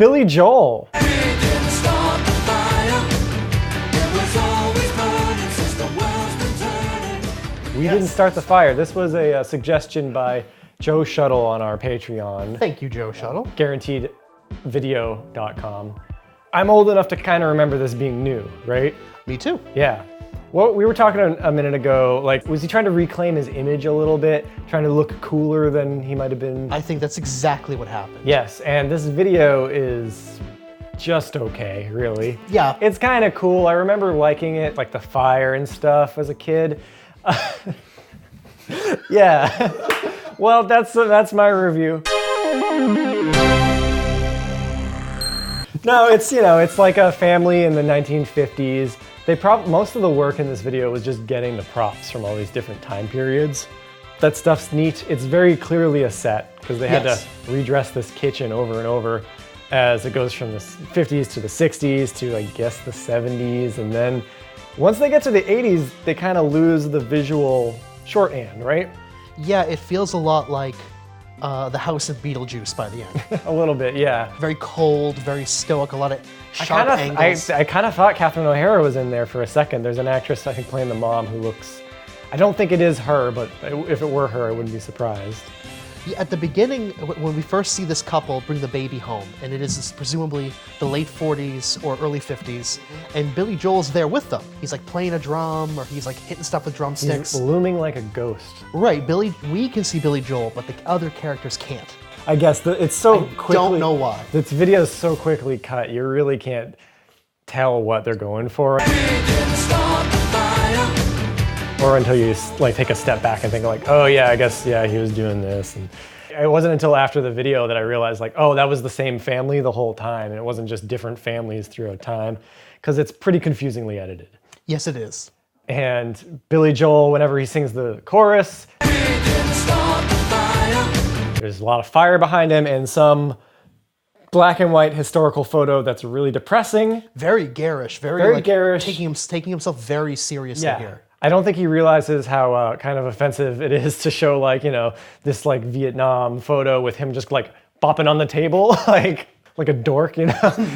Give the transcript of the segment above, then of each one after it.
Billy Joel. We didn't start the fire. This was a suggestion by Joe Shuttle on our Patreon. Thank you, Joe Shuttle. GuaranteedVideo.com. I'm old enough to kind of remember this being new, right? Me too. Yeah. Well, we were talking a minute ago, like, was he trying to reclaim his image a little bit? Trying to look cooler than he might have been? I think that's exactly what happened. Yes, and this video is just okay, really. Yeah. It's kind of cool. I remember liking it, like the fire and stuff as a kid. Yeah. Well, that's my review. No, it's, you know, it's like a family in the 1950s. Most of the work in this video was just getting the props from all these different time periods. That stuff's neat. It's very clearly a set because they had to redress this kitchen over and over as it goes from the 50s to the 60s to, I guess, the 70s. And then once they get to the 80s, they kind of lose the visual shorthand, right? Yeah, it feels a lot like the house of Beetlejuice by the end. A little bit, yeah. Very cold, very stoic, a lot of sharp angles. I kind of thought Catherine O'Hara was in there for a second. There's an actress, I think, playing the mom who looks... I don't think it is her, but if it were her, I wouldn't be surprised. Yeah, at the beginning, when we first see this couple bring the baby home, and it is presumably the late 40s or early 50s, and Billy Joel's there with them. He's like playing a drum, or he's like hitting stuff with drumsticks. He's looming like a ghost. Right, we can see Billy Joel, but the other characters can't. I guess it's so quickly... Don't know why. This video's so quickly cut, you really can't tell what they're going for. Or until you like take a step back and think like, oh yeah, I guess, yeah, he was doing this. And it wasn't until after the video that I realized like, oh, that was the same family the whole time. And it wasn't just different families throughout time, because it's pretty confusingly edited. Yes, it is. And Billy Joel, whenever he sings the chorus, there's a lot of fire behind him and some black and white historical photo that's really depressing. Very garish, very like, garish. Taking himself very seriously here. I don't think he realizes how kind of offensive it is to show like, you know, this like Vietnam photo with him just like bopping on the table like a dork, you know?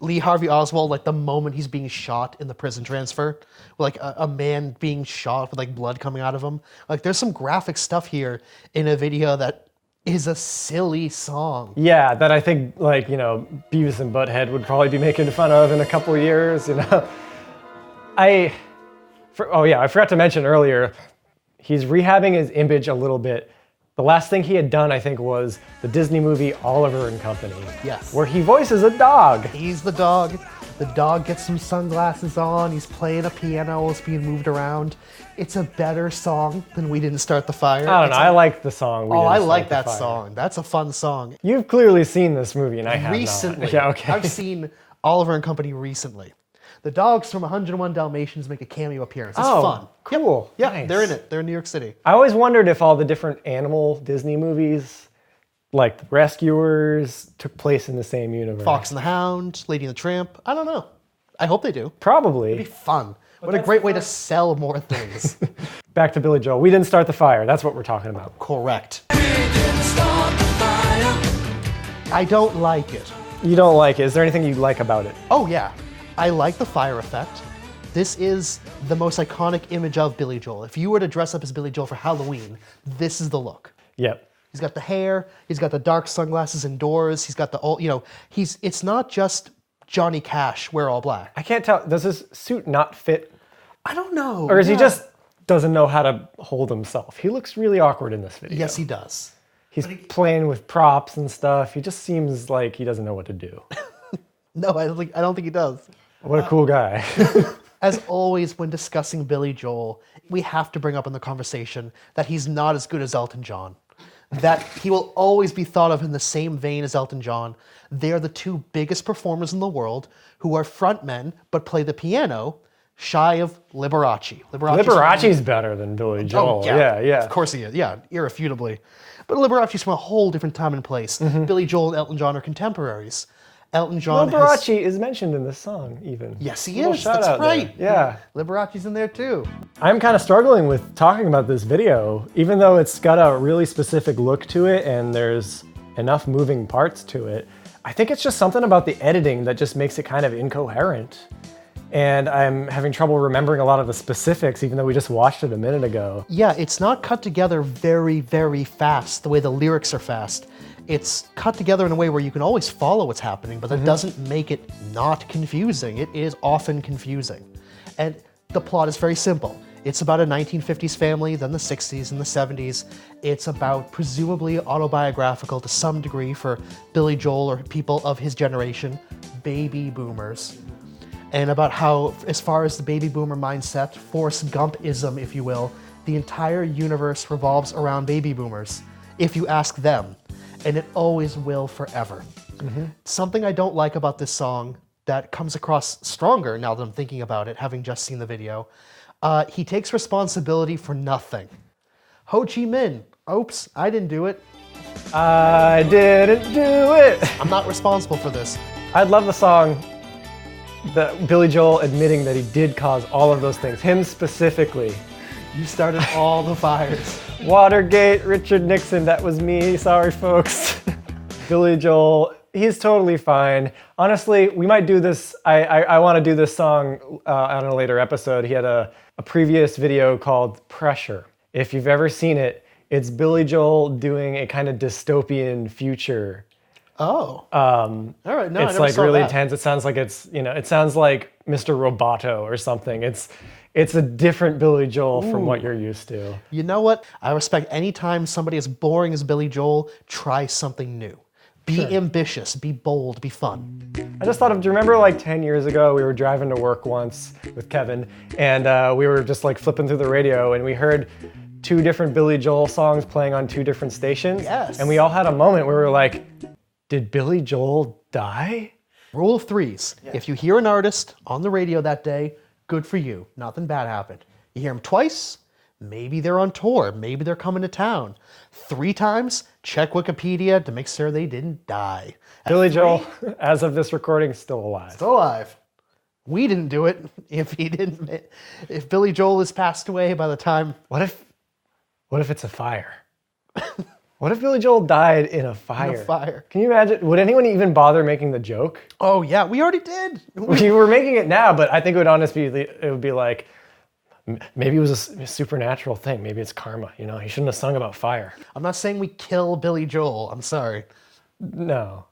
Lee Harvey Oswald, like the moment he's being shot in the prison transfer, like a man being shot with like blood coming out of him. Like there's some graphic stuff here in a video that is a silly song. Yeah, that I think like, you know, Beavis and Butthead would probably be making fun of in a couple years, you know? Oh yeah, I forgot to mention earlier, he's rehabbing his image a little bit. The last thing he had done, I think, was the Disney movie Oliver and Company. Yes. Where he voices a dog. He's the dog. The dog gets some sunglasses on. He's playing a piano. It's being moved around. It's a better song than We Didn't Start the Fire. I don't know. I like the song. I like that song. That's a fun song. You've clearly seen this movie, and I have recently. Not. Yeah, okay. I've seen Oliver and Company recently. The dogs from 101 Dalmatians make a cameo appearance. It's fun. Cool. Yeah, Nice. they're in it. They're in New York City. I always wondered if all the different animal Disney movies, like The Rescuers, took place in the same universe. Fox and the Hound, Lady and the Tramp. I don't know. I hope they do. Probably. It'd be fun. What a great way to sell more things. Back to Billy Joel. We didn't start the fire. That's what we're talking about. Correct. I don't like it. You don't like it. Is there anything you like about it? Oh, yeah. I like the fire effect. This is the most iconic image of Billy Joel. If you were to dress up as Billy Joel for Halloween, this is the look. Yep. He's got the hair, he's got the dark sunglasses indoors, he's got the old, you know, it's not just Johnny Cash, wear all black. I can't tell, does his suit not fit? I don't know. Or is he just doesn't know how to hold himself? He looks really awkward in this video. Yes, he does. He's playing with props and stuff. He just seems like he doesn't know what to do. No, I don't think he does. What a cool guy. As always, when discussing Billy Joel, we have to bring up in the conversation that he's not as good as Elton John. That he will always be thought of in the same vein as Elton John. They're the two biggest performers in the world who are frontmen but play the piano, shy of Liberace. Liberace's better than Billy Joel. Oh, yeah. Yeah. Of course he is. Yeah, irrefutably. But Liberace's from a whole different time and place. Mm-hmm. Billy Joel and Elton John are contemporaries. Elton John Liberace is mentioned in this song, even. Yes, he is. That's right. There. Yeah. Liberace's in there, too. I'm kind of struggling with talking about this video, even though it's got a really specific look to it and there's enough moving parts to it. I think it's just something about the editing that just makes it kind of incoherent. And I'm having trouble remembering a lot of the specifics, even though we just watched it a minute ago. Yeah, it's not cut together very, very fast, the way the lyrics are fast. It's cut together in a way where you can always follow what's happening, but that doesn't make it not confusing. It is often confusing. And the plot is very simple. It's about a 1950s family, then the 60s and the 70s. It's about presumably autobiographical to some degree for Billy Joel or people of his generation, baby boomers. And about how, as far as the baby boomer mindset, Forrest Gump-ism, if you will, the entire universe revolves around baby boomers, if you ask them. And it always will forever. Something I don't like about this song that comes across stronger now that I'm thinking about it, having just seen the video, he takes responsibility for nothing. Ho Chi Minh, oops, I didn't do it. I didn't do it. I'm not responsible for this. I'd love the song that Billy Joel admitting that he did cause all of those things, him specifically. You started all the fires. Watergate, Richard Nixon, that was me, sorry folks. Billy Joel, he's totally fine. Honestly, we might do this, I want to do this song on a later episode. He had a previous video called Pressure. If you've ever seen it, it's Billy Joel doing a kind of dystopian future. Oh. All right, no, I it's never like saw really that. intense. It sounds like it's, it sounds like Mr. Roboto or something. It's a different Billy Joel from what you're used to. You know what? I respect any time somebody as boring as Billy Joel tries something new. Be ambitious, be bold, be fun. I just thought of, do you remember like 10 years ago, we were driving to work once with Kevin, and we were just like flipping through the radio, and we heard 2 different Billy Joel songs playing on 2 different stations. Yes. And we all had a moment where we were like, did Billy Joel die? Rule of threes. If you hear an artist on the radio that day, good for you. Nothing bad happened. You hear them twice, maybe they're on tour, maybe they're coming to town. 3 times, check Wikipedia to make sure they didn't die. Billy Joel, as of this recording, still alive. Still alive. We didn't do it. If Billy Joel has passed away by the time. What if it's a fire? What if Billy Joel died in a fire? In a fire. Can you imagine? Would anyone even bother making the joke? Oh yeah, we already did. We were making it now, but I think it would honestly be like, maybe it was a supernatural thing. Maybe it's karma. He shouldn't have sung about fire. I'm not saying we kill Billy Joel. I'm sorry. No.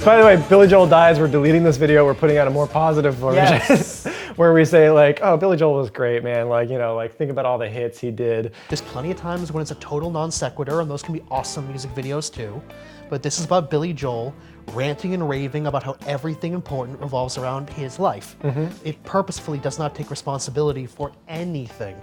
By the way, Billy Joel dies. We're deleting this video. We're putting out a more positive version. Yes. Where we say like, oh, Billy Joel was great, man. Like, think about all the hits he did. There's plenty of times when it's a total non sequitur, and those can be awesome music videos too. But this is about Billy Joel ranting and raving about how everything important revolves around his life. It purposefully does not take responsibility for anything,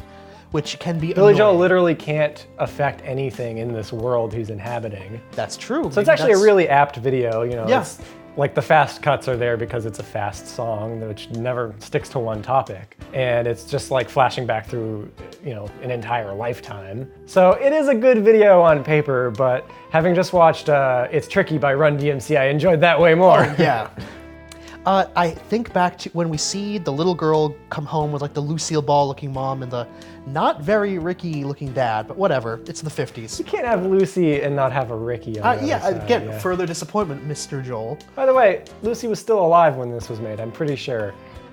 which can be Billy Joel annoying. literally can't affect anything in this world he's inhabiting. That's true. So it's actually a really apt video, Yeah. It's, like the fast cuts are there because it's a fast song which never sticks to one topic. And it's just like flashing back through, an entire lifetime. So it is a good video on paper, but having just watched It's Tricky by Run DMC, I enjoyed that way more. Yeah. I think back to when we see the little girl come home with like the Lucille Ball looking mom and the not very Ricky looking dad, but whatever, it's the 50s. You can't have Lucy and not have a Ricky on the Yeah, other side, again, further disappointment, Mr. Joel. By the way, Lucy was still alive when this was made, I'm pretty sure.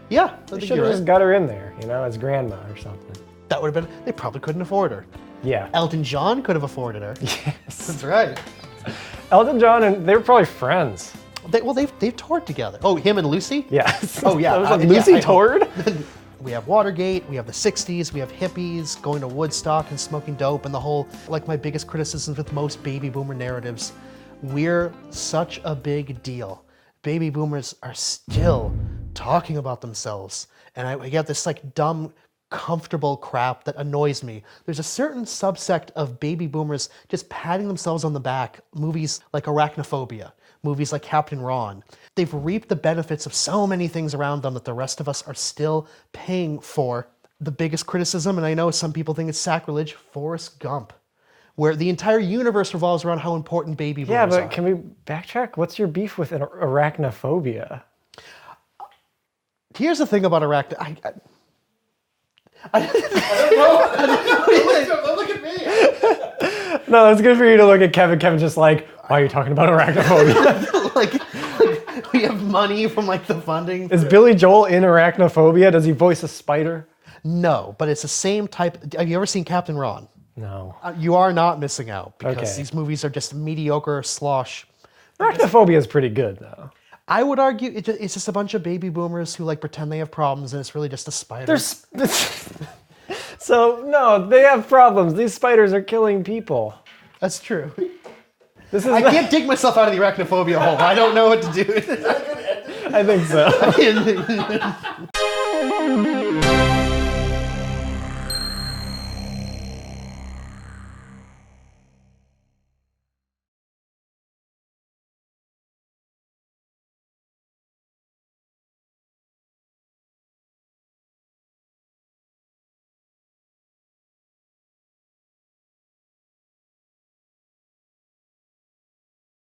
Yeah, I They think should you're have just right. got her in there, as grandma or something. That would have been, they probably couldn't afford her. Yeah. Elton John could have afforded her. Yes. That's right. Elton John, and they were probably friends. They've toured together. Oh, him and Lucy? Yes. Oh, yeah. I was like, Yeah, Lucy I hope. toured? We have Watergate, we have the 60s, we have hippies going to Woodstock and smoking dope, and the whole, like my biggest criticisms with most baby boomer narratives, we're such a big deal. Baby boomers are still talking about themselves. And I get this like dumb, comfortable crap that annoys me. There's a certain subsect of baby boomers just patting themselves on the back, movies like Arachnophobia, movies like Captain Ron. They've reaped the benefits of so many things around them that the rest of us are still paying for. The biggest criticism, and I know some people think it's sacrilege, Forrest Gump, where the entire universe revolves around how important baby boomers Yeah, are. but can we backtrack? What's your beef with arachnophobia? Here's the thing about I don't know. Don't look at me. No, it's good for you to look at Kevin. Kevin's just like, why are you talking about arachnophobia? like we have money from like the funding. Is Billy Joel in Arachnophobia? Does he voice a spider? No, but it's the same type. Have you ever seen Captain Ron? No. You are not missing out because Okay. these movies are just mediocre slosh. Arachnophobia is pretty good, though. I would argue it's just a bunch of baby boomers who like pretend they have problems, and it's really just a spider. So, no, they have problems. These spiders are killing people. That's true. This is I can't dig myself out of the arachnophobia hole. I don't know what to do. I think so.